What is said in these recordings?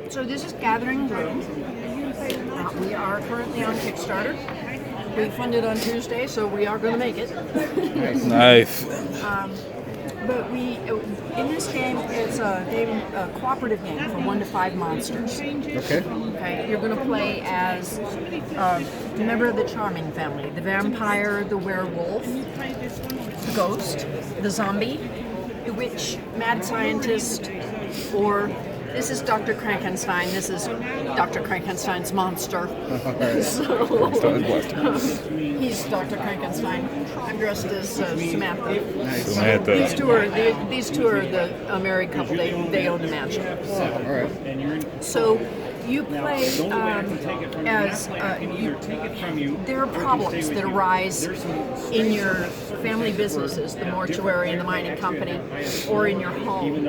So this is Gathering Gloom. We are currently on KickStarter. We funded on Tuesday, so we are going to make it. Nice. But in this game, it's a cooperative game for 1 to 5 monsters. Okay. You're going to play as a member of the Charming family: the vampire, the werewolf, the ghost, the zombie, the witch, mad scientist, or this is Dr. Frankenstein. This is Dr. Frankenstein's monster. He's Dr. Frankenstein. I'm dressed as Samantha. Samantha. These two are a married couple. They own the mansion. All right. So you play as there are problems that arise in your family businesses, the mortuary and the mining company, or in your home.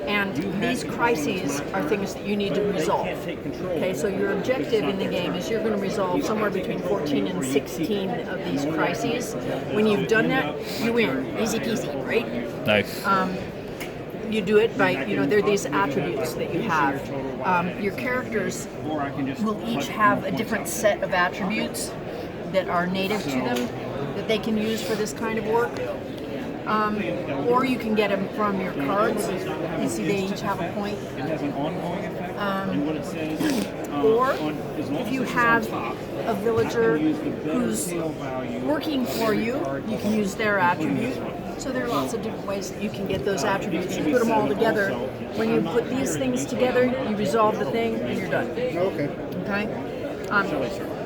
And these crises are things that you need to resolve. Okay, so your objective in the game is you're going to resolve somewhere between 14 and 16 of these crises. When you've done that, you win. Easy peasy, right? Nice. You do it by, there are these attributes that you have. Your characters will each have a different set of attributes that are native to them that they can use for this kind of work. Or you can get them from your cards. You see they each have a point. Or if you have a villager who's working for you, you can use their attribute. So there are lots of different ways that you can get those attributes. You put them all together. When you put these things together, you resolve the thing and you're done. Okay.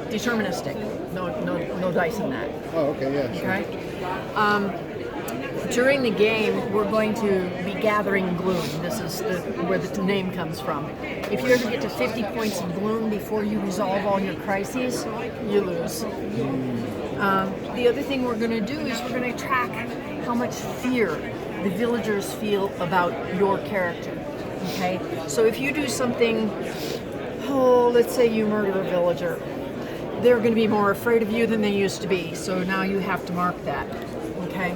Deterministic. No dice in that. Oh, okay, yeah. Sure. Okay. During the game, we're going to be gathering gloom. This is where the name comes from. If you ever get to 50 points of gloom before you resolve all your crises, you lose. The other thing we're going to do is we're going to track how much fear the villagers feel about your character. Okay? So if you do something, let's say you murder a villager, they're going to be more afraid of you than they used to be. So now you have to mark that. Okay?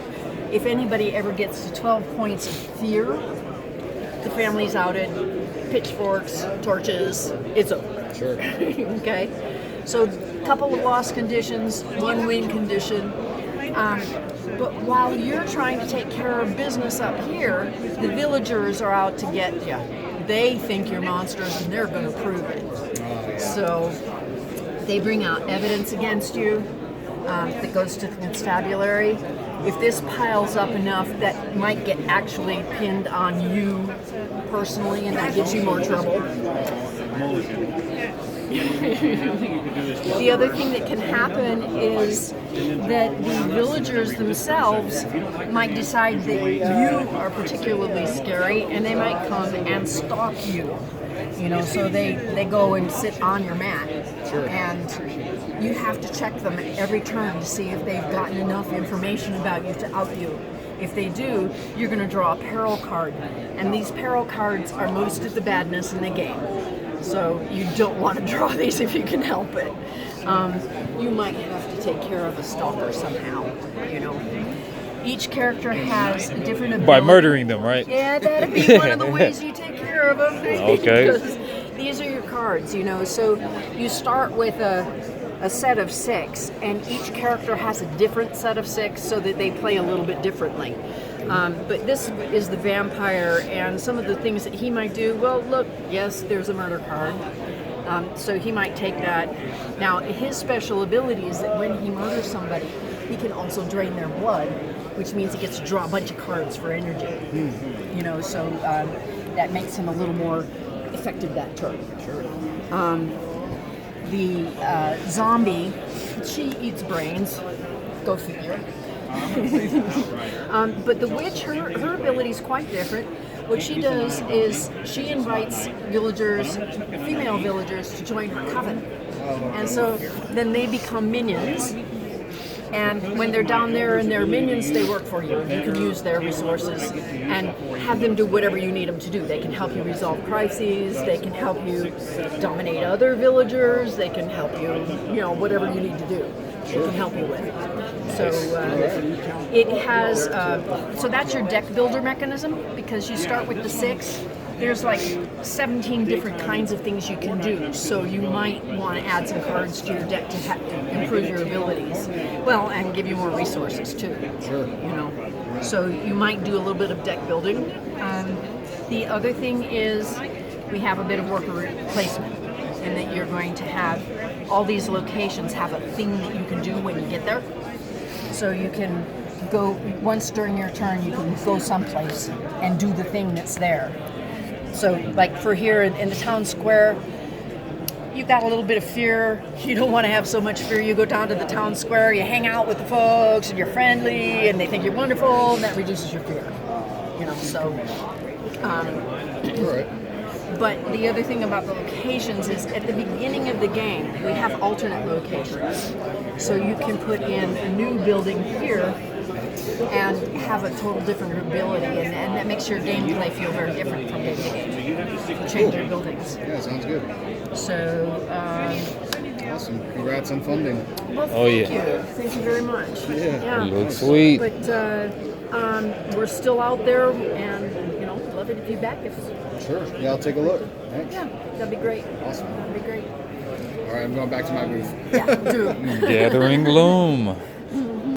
If anybody ever gets to 12 points of fear, the family's outed, pitchforks, torches, it's over. Sure. Okay? So a couple of loss conditions, 1 win condition. But while you're trying to take care of business up here, the villagers are out to get you. They think you're monsters and they're going to prove it. So they bring out evidence against you that goes to the constabulary. If this piles up enough, that might get actually pinned on you personally, and that gives you more trouble. The other thing that can happen is that the villagers themselves might decide that you are particularly scary, and they might come and stalk you. So they go and sit on your mat, and you have to check them every turn to see if they've gotten enough information about you to out you. If they do, you're going to draw a peril card, and these peril cards are most of the badness in the game. So you don't want to draw these if you can help it. You might have to take care of a stalker somehow, Each character has a different ability. By murdering them, right? Yeah, that'd be one of the ways you take care of them. Okay. Because these are your cards, So you start with a set of 6, and each character has a different set of 6 so that they play a little bit differently. But this is the vampire, and some of the things that he might do, well, look, yes, there's a murder card. So he might take that. Now, his special ability is that when he murders somebody, he can also drain their blood, which means he gets to draw a bunch of cards for energy. So that makes him a little more effective that turn. Sure. The zombie, she eats brains. Go figure. But the witch, her ability is quite different. What she does is she invites female villagers, to join her coven. And so then they become minions. And when they're down there and they're minions, they work for you. You can use their resources and have them do whatever you need them to do. They can help you resolve crises. They can help you dominate other villagers. They can help you, whatever you need to do. They can help you with. So it has, so that's your deck builder mechanism, because you start with the 6 there's like 17 different kinds of things you can do. So you might want to add some cards to your deck to improve your abilities. Well, and give you more resources too. Sure. You know, so you might do a little bit of deck building. The other thing is we have a bit of worker placement, and that you're going to have all these locations have a thing that you can do when you get there. So you can go once during your turn, you can go someplace and do the thing that's there. So like for here in the town square, you've got a little bit of fear. You don't want to have so much fear. You go down to the town square, you hang out with the folks, and you're friendly, and they think you're wonderful, and that reduces your fear. You know, so. All right. But the other thing about the locations is at the beginning of the game, we have alternate locations. So you can put in a new building here and have a total different ability, and that makes your gameplay feel very different from game to game. Change your buildings. Yeah, sounds good. So, Awesome. Congrats on funding. well, Oh, thank yeah. you. Thank you very much. Yeah. Looks sweet. But we're still out there, and you know, love it if you back us. Sure. Yeah, I'll take a look. Thanks. Yeah, that'd be great. Awesome. That'd be great. All right, I'm going back to my booth. Yeah, do. Gathering Gloom.